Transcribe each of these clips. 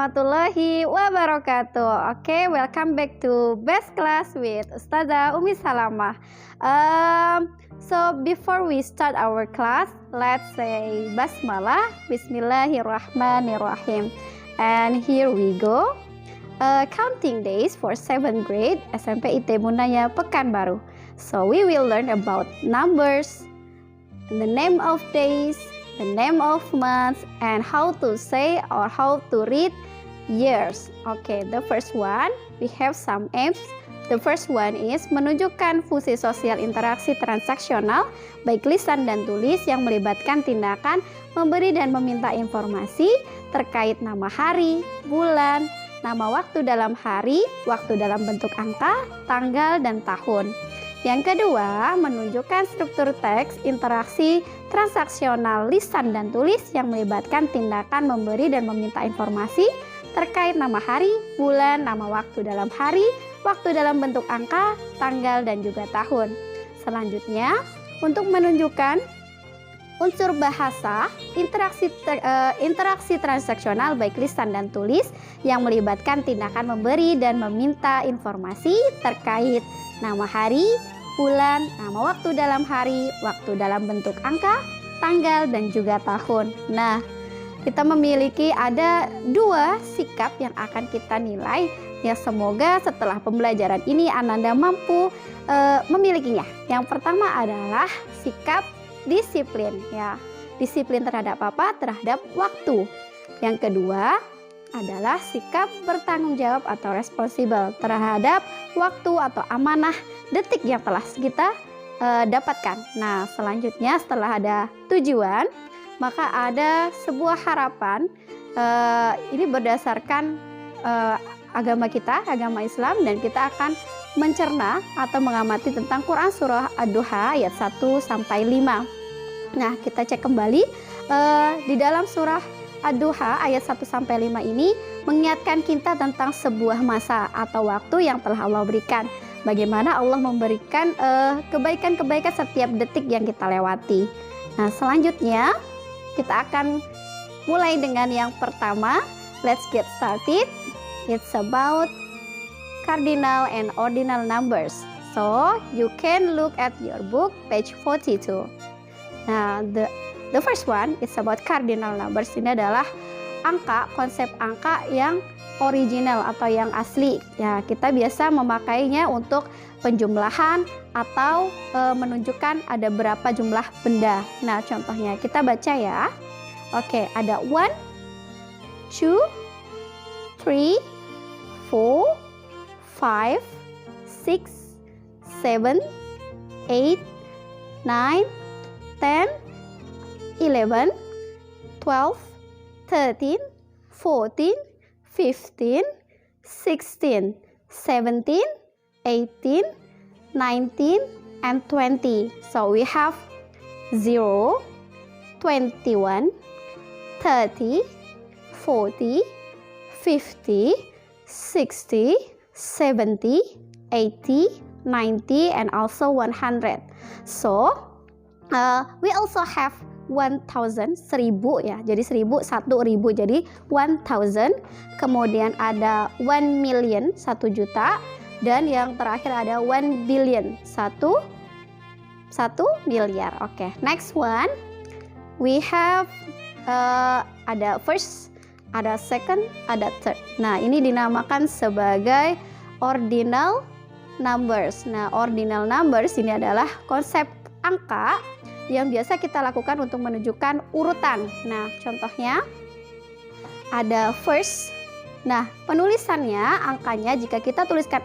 warahmatullahi wabarakatuh. Oke, welcome back to Best Class with Ustazah Umi Salamah. So before we start our class, let's say Basmalah, Bismillahirrahmanirrahim. And here we go. Counting days for 7th grade SMP IT Munaya Pekanbaru. So we will learn about numbers, the name of days, the name of months, and how to say or how to read years. Okay, the first one, we have some aims. The first one is menunjukkan fungsi sosial interaksi transaksional baik lisan dan tulis yang melibatkan tindakan memberi dan meminta informasi terkait nama hari, bulan, nama waktu dalam hari, waktu dalam bentuk angka, tanggal, dan tahun. Yang kedua, menunjukkan struktur teks interaksi transaksional lisan dan tulis yang melibatkan tindakan memberi dan meminta informasi terkait nama hari, bulan, nama waktu dalam hari, waktu dalam bentuk angka, tanggal, dan juga tahun. Selanjutnya, untuk menunjukkan unsur bahasa, interaksi transaksional baik lisan dan tulis yang melibatkan tindakan memberi dan meminta informasi terkait nama hari, bulan, nama waktu dalam hari, waktu dalam bentuk angka, tanggal, dan juga tahun. Nah, kita memiliki ada 2 sikap yang akan kita nilai. Ya, semoga setelah pembelajaran ini Ananda mampu memilikinya. Yang pertama adalah sikap disiplin. Ya, disiplin terhadap apa? Terhadap waktu. Yang kedua adalah sikap bertanggung jawab atau responsible terhadap waktu atau amanah detik yang telah kita dapatkan. Nah, selanjutnya setelah ada tujuan, maka ada sebuah harapan. Ini berdasarkan agama kita, agama Islam, dan kita akan mencerna atau mengamati tentang Quran surah Ad-Duha ayat 1-5. Nah, kita cek kembali di dalam surah Ad-Duha ayat 1-5 ini mengingatkan kita tentang sebuah masa atau waktu yang telah Allah berikan. Bagaimana Allah memberikan kebaikan-kebaikan setiap detik yang kita lewati. Nah, selanjutnya kita akan mulai dengan yang pertama. Let's get started. It's about cardinal and ordinal numbers. So, you can look at your book page 42. Nah, the first one is about cardinal numbers. Ini adalah angka, konsep angka yang original atau yang asli. Ya, kita biasa memakainya untuk penjumlahan atau menunjukkan ada berapa jumlah benda. Nah, contohnya kita baca ya. Oke, ada 1, 2, 3, 4, 5, 6, 7, 8, 9, 10, 11, 12, 13, 14, 15, 16, 17, 18, 19, and 20. So we have 0, 21, 30, 40, 50, 60, 70, 80, 90, and also 100. So we also have 1000, 1000 ya, jadi 1000, 1000, jadi 1000. Kemudian ada 1 million, 1 juta, dan yang terakhir ada 1 billion, 1 miliar. Oke, next one we have ada first, ada second, ada third. Nah, ini dinamakan sebagai ordinal numbers. Nah, ordinal numbers ini adalah konsep angka yang biasa kita lakukan untuk menunjukkan urutan. Nah, contohnya ada first. Nah, penulisannya, angkanya, jika kita tuliskan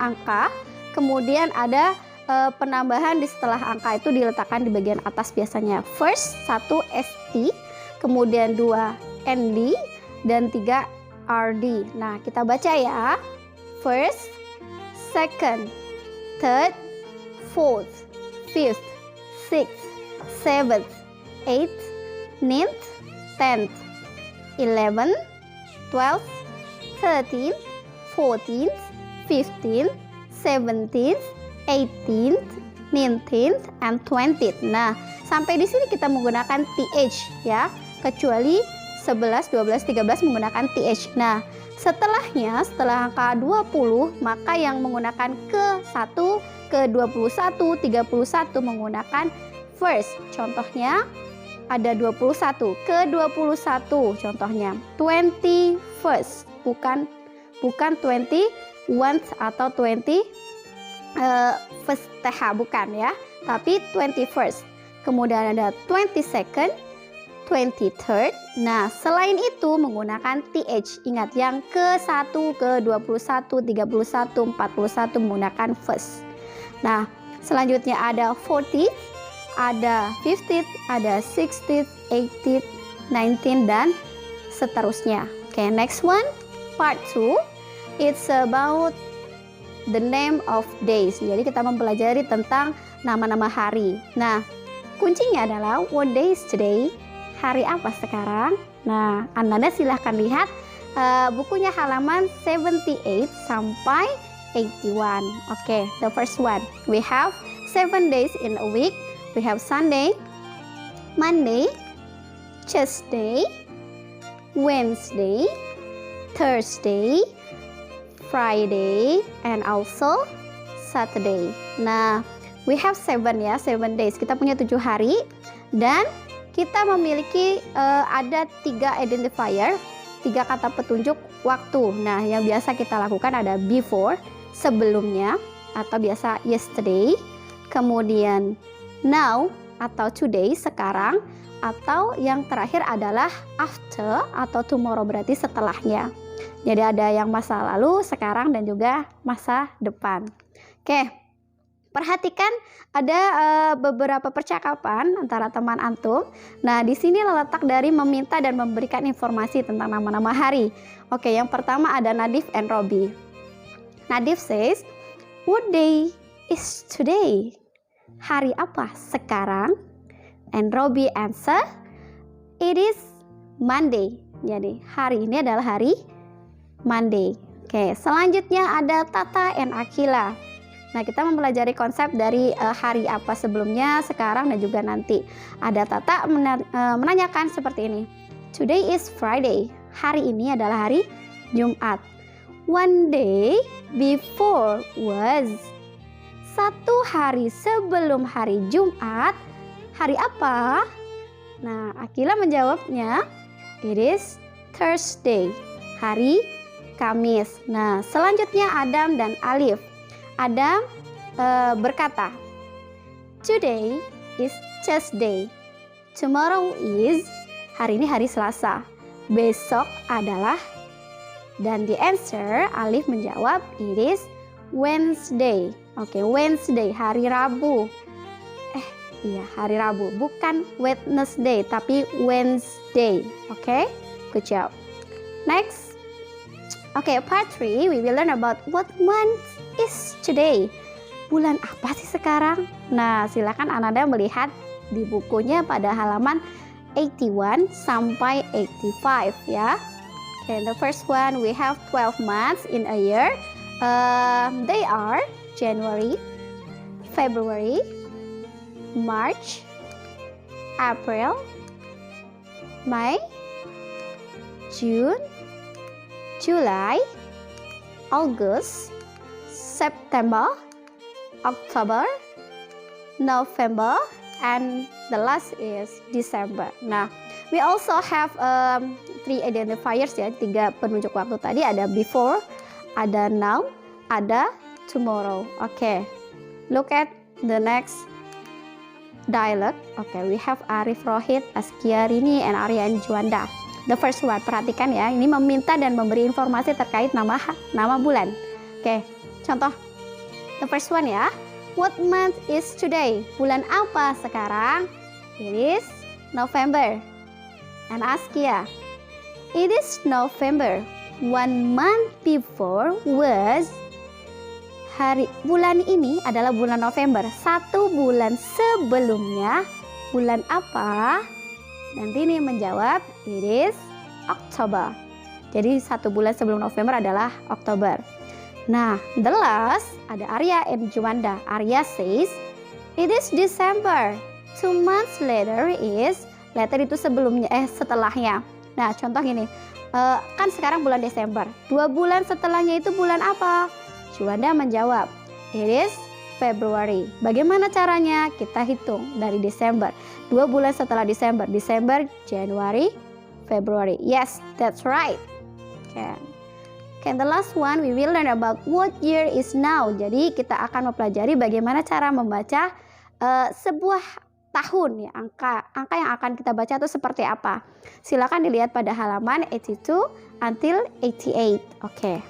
angka, kemudian ada penambahan di setelah angka itu diletakkan di bagian atas biasanya. First, 1 ST, kemudian 2 ND, dan 3 RD. Nah, kita baca ya. First, second, third, fourth, fifth, 6th, 7th, 8th, 9th, 10th, 11th, 12th, 13th, 14th, 15th, 17th, 18th, 19th, and 20th. Nah, sampai di sini kita menggunakan TH ya, kecuali 11, 12, 13 menggunakan TH. Nah, setelahnya, setelah angka 20, maka yang menggunakan ke-1, ke-21, 31 menggunakan first. Contohnya ada 21, ke-21 contohnya 21st, bukan 21 atau 20 first TH, bukan ya, tapi 21st. Kemudian ada 22nd, 23rd. Nah, selain itu menggunakan TH. Ingat, yang ke-1, ke-21, 31, 41 menggunakan first. Nah, selanjutnya ada 40th, ada 50th, ada 60th, 80th, 19th, dan seterusnya. Oke, next one, part 2. It's about the name of days. Jadi kita mempelajari tentang nama-nama hari. Nah, kuncinya adalah what day is today? Hari apa sekarang? Nah, Anda silahkan lihat bukunya halaman 78 sampai 81. Oke, the first one. We have 7 days in a week. We have Sunday, Monday, Tuesday, Wednesday, Thursday, Friday, and also Saturday. Nah, we have 7 ya, 7 days. Kita punya 7 hari dan kita memiliki ada 3 identifier, 3 kata petunjuk waktu. Nah, yang biasa kita lakukan ada before, sebelumnya, atau biasa yesterday, kemudian now atau today, sekarang, atau yang terakhir adalah after atau tomorrow, berarti setelahnya. Jadi ada yang masa lalu, sekarang, dan juga masa depan. Oke, perhatikan ada beberapa percakapan antara teman antum. Nah, di sini letak dari meminta dan memberikan informasi tentang nama-nama hari. Oke, yang pertama ada Nadif and Robi. Nadif says, what day is today? Hari apa sekarang? And Robi answer, it is Monday. Jadi hari ini adalah hari Monday. Oke, selanjutnya ada Tata and Akila. Nah, kita mempelajari konsep dari hari apa sebelumnya, sekarang, dan juga nanti. Ada Tata menanyakan seperti ini. Today is Friday. Hari ini adalah hari Jumat. One day before was. Satu hari sebelum hari Jumat, hari apa? Nah, Akila menjawabnya, it is Thursday, hari Kamis. Nah, selanjutnya Adam dan Alif. Adam berkata, today is Tuesday, tomorrow is, hari ini hari Selasa, besok adalah, dan the answer, Alif menjawab, it is Wednesday. Oke, Wednesday, hari Rabu. Iya, hari Rabu, bukan Wednesday, tapi Wednesday. Oke, good job. Next. Oke, part 3, we will learn about what month is today. Bulan apa sih sekarang? Nah, silakan Anda melihat di bukunya pada halaman 81 sampai 85 ya. Okay, the first one, we have 12 months in a year. They are January, February, March, April, May, June, July, August, September, October, November, and the last is December. Nah, we also have 3 identifiers ya, 3 penunjuk waktu tadi. Ada before, ada now, ada tomorrow. Oke, look at the next dialogue. Oke, we have Arif Rohid, Askia Rini, and Aryan Juanda. The first one, perhatikan ya, ini meminta dan memberi informasi terkait nama bulan. Oke, contoh the first one ya. What month is today? Bulan apa sekarang? It is November. And Askia, it is November. 1 month before was, bulan ini adalah bulan November. 1 bulan sebelumnya bulan apa? Nanti ini menjawab, it is October. Jadi 1 bulan sebelum November adalah Oktober. Nah, the last ada Arya and Juanda. Arya says, it is December. 2 months later is, later itu sebelumnya, setelahnya. Nah, contoh gini, kan sekarang bulan Desember. 2 bulan setelahnya itu bulan apa? Juanda menjawab, it is February. Bagaimana caranya? Kita hitung dari Desember. 2 bulan setelah Desember. Desember, January, February. Yes, that's right. Okay, the last one we will learn about what year is now. Jadi kita akan mempelajari bagaimana cara membaca sebuah tahun ya, angka yang akan kita baca itu seperti apa. Silakan dilihat pada halaman 82 until 88. Oke.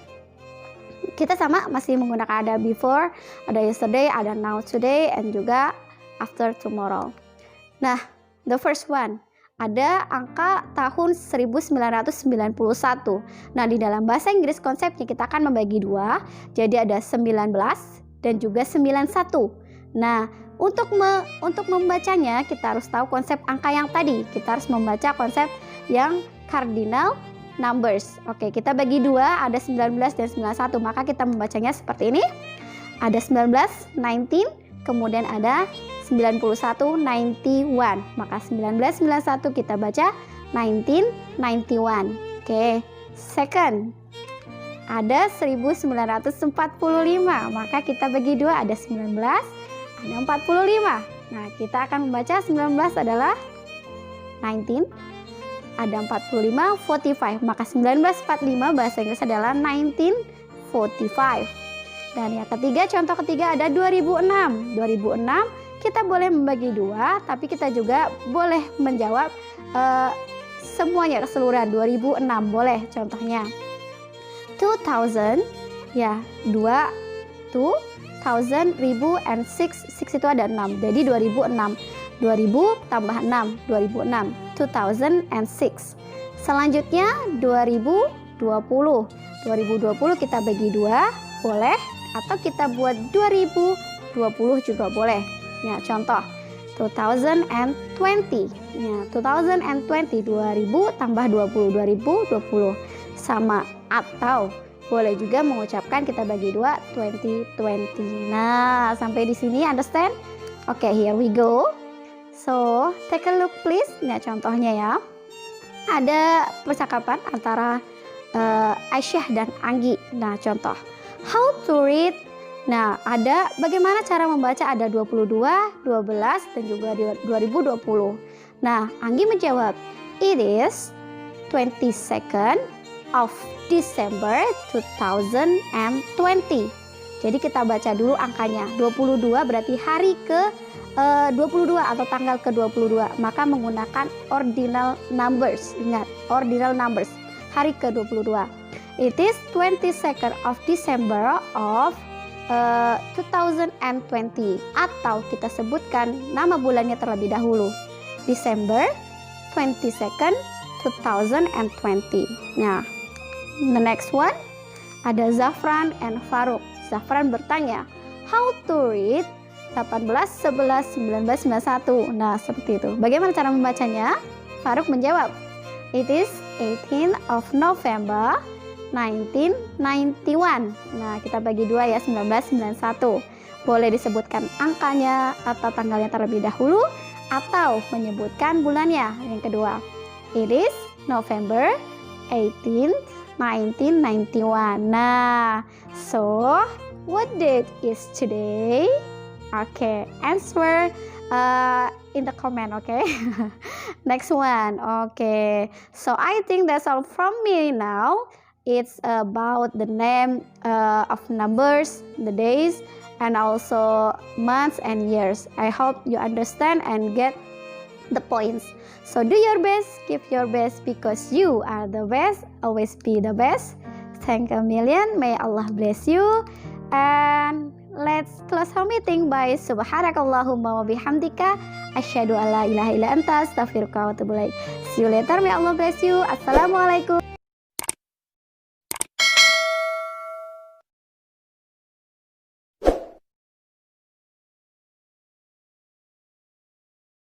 Kita sama masih menggunakan ada before, ada yesterday, ada now today, and juga after tomorrow. Nah, the first one, ada angka tahun 1991. Nah, di dalam bahasa Inggris konsepnya kita akan membagi dua, jadi ada 19 dan juga 91. Nah, untuk membacanya kita harus tahu konsep angka yang tadi. Kita harus membaca konsep yang cardinal numbers. Oke, kita bagi dua, ada 19 dan 91, maka kita membacanya seperti ini. Ada 19, 19, kemudian ada 91, 91. Maka 1991 kita baca 1991. Oke, second. Ada 1945, maka kita bagi dua, ada 19, ada 45. Nah, kita akan membaca 19 adalah 19, ada 45, 45. Maka 1945 bahasa Inggris adalah 1945. Dan yang ketiga, contoh ketiga ada 2006. 2006 kita boleh membagi dua, tapi kita juga boleh menjawab semuanya keseluruhan. 2006 boleh contohnya. 2000 ya, 2000, 1000 and 6 itu ada 6. Jadi 2006. 2000 tambah 6, 2006. 2006. Selanjutnya 2020. 2020 kita bagi dua, boleh, atau kita buat 2020 juga boleh. Ya, contoh 2020. Ya, 2020, 2000 tambah 20, 2020 sama, atau boleh juga mengucapkan kita bagi dua 2020. Nah, sampai di sini understand? Oke, here we go. So, take a look please. Nah, contohnya ya. Ada percakapan antara Aisyah dan Anggi. Nah, contoh. How to read. Nah, ada bagaimana cara membaca, ada 22, 12, dan juga 2020. Nah, Anggi menjawab, it is 22nd of December 2020. Jadi kita baca dulu angkanya. 22 berarti hari ke 22 atau tanggal ke-22. Maka menggunakan ordinal numbers. Ingat, ordinal numbers. Hari ke-22. It is 22nd of December of 2020. Atau kita sebutkan nama bulannya terlebih dahulu. December 22nd 2020. Nah, the next one ada Zafran and Faruk. Zafran bertanya, how to read 18, 11, 19, 91. Nah, seperti itu. Bagaimana cara membacanya? Faruk menjawab, it is 18 of November 1991. Nah, kita bagi dua ya, 1991. Boleh disebutkan angkanya atau tanggalnya terlebih dahulu, atau menyebutkan bulannya. Yang kedua, it is November 18, 1991. Nah, so what date is today? Okay, answer in the comment, okay? Next one, okay. So I think that's all from me now. It's about the name of numbers, the days, and also months and years. I hope you understand and get the points. So do your best, give your best, because you are the best. Always be the best. Thank a million. May Allah bless you. And let's close our meeting by subhanakallahumma wa bihamdika asyhadu alla ilaha illa anta astaghfiruka wa atubu ilaik. See you later. May Allah bless you. Assalamualaikum.